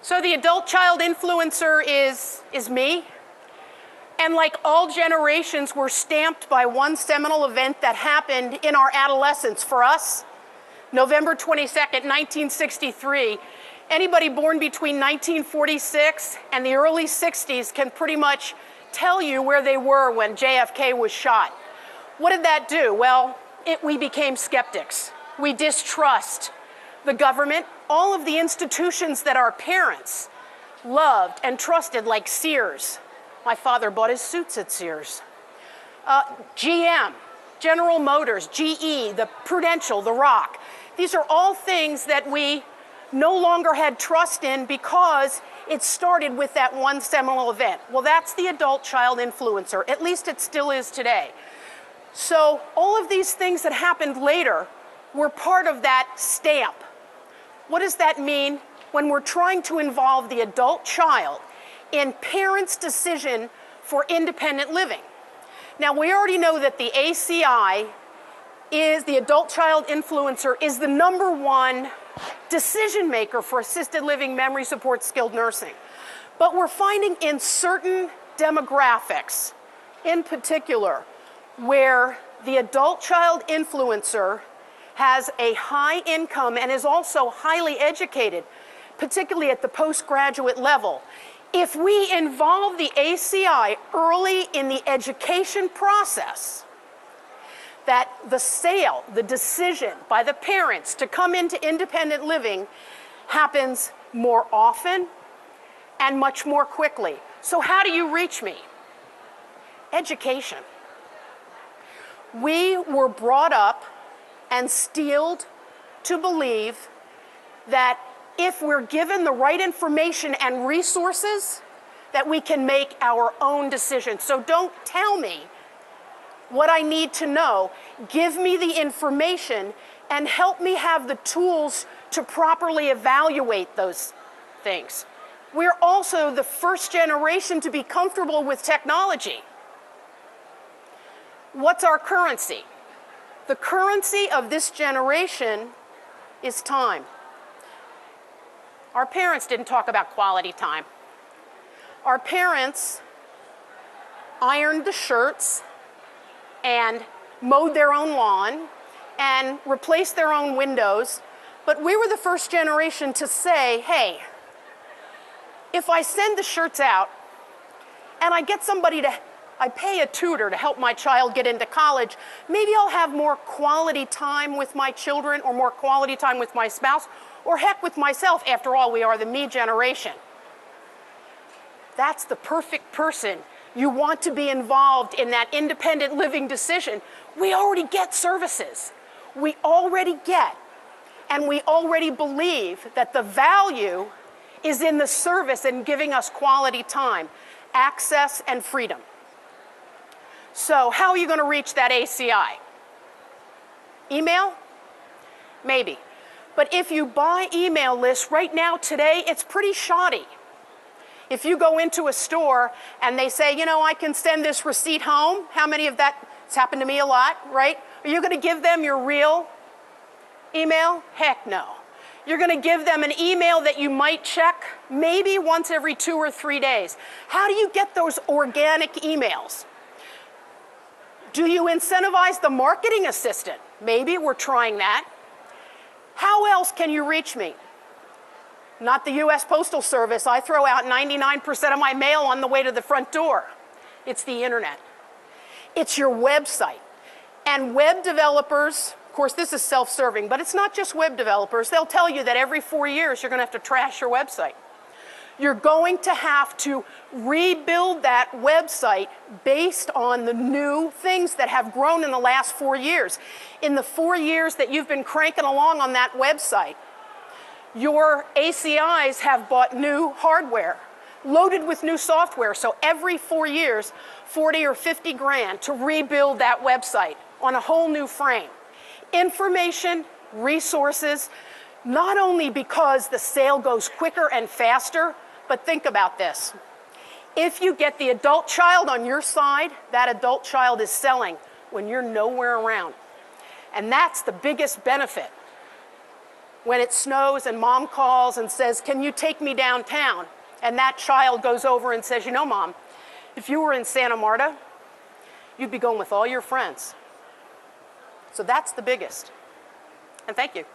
So the adult-child influencer is me. And like all generations, we're stamped by one seminal event that happened in our adolescence. For us, November 22nd, 1963. Anybody born between 1946 and the early 60s can pretty much tell you where they were when JFK was shot. What did that do? Well, we became skeptics. We distrust the government, all of the institutions that our parents loved and trusted, like Sears. My father bought his suits at Sears. GM, General Motors, GE, the Prudential, the Rock. These are all things that we no longer had trust in because it started with that one seminal event. Well, that's the adult-child influencer. At least it still is today. So all of these things that happened later were part of that stamp. What does that mean when we're trying to involve the adult child in parents' decision for independent living? Now, we already know that the ACI is, the adult-child influencer, is the #1 decision maker for assisted living, memory support, skilled nursing. But we're finding in certain demographics, in particular, where the adult-child influencer has a high income and is also highly educated, particularly at the postgraduate level. If we involve the ACI early in the education process, that the sale, the decision by the parents to come into independent living happens more often and much more quickly. So how do you reach me? Education. We were brought up and steeled to believe that if we're given the right information and resources, that we can make our own decisions. So don't tell me what I need to know. Give me the information and help me have the tools to properly evaluate those things. We're also the first generation to be comfortable with technology. What's our currency? The currency of this generation is time. Our parents didn't talk about quality time. Our parents ironed the shirts and mowed their own lawn and replaced their own windows. But we were the first generation to say, hey, if I send the shirts out and I get somebody I pay a tutor to help my child get into college, maybe I'll have more quality time with my children or more quality time with my spouse, or heck, with myself. After all, we are the me generation. That's the perfect person. You want to be involved in that independent living decision. We already get services. We already get, and we already believe that the value is in the service and giving us quality time, access, and freedom. So how are you going to reach that ACI? Email? Maybe. But if you buy email lists right now, today, it's pretty shoddy. If you go into a store and they say, you know, I can send this receipt home, how many of that, it's happened to me a lot, right? Are you going to give them your real email? Heck no. You're going to give them an email that you might check maybe once every 2 or 3 days. How do you get those organic emails? Do you incentivize the marketing assistant? Maybe we're trying that. How else can you reach me? Not the US Postal Service. I throw out 99% of my mail on the way to the front door. It's the internet. It's your website. And web developers, of course this is self-serving, but it's not just web developers. They'll tell you that every 4 years you're going to have to trash your website. You're going to have to rebuild that website based on the new things that have grown in the last 4 years. In the 4 years that you've been cranking along on that website, your ACIs have bought new hardware, loaded with new software. So every 4 years, 40 or 50 grand to rebuild that website on a whole new frame. Information, resources, not only because the sale goes quicker and faster, but think about this. If you get the adult child on your side, that adult child is selling when you're nowhere around. And that's the biggest benefit when it snows and mom calls and says, can you take me downtown? And that child goes over and says, you know, Mom, if you were in Santa Marta, you'd be going with all your friends. So that's the biggest. And thank you.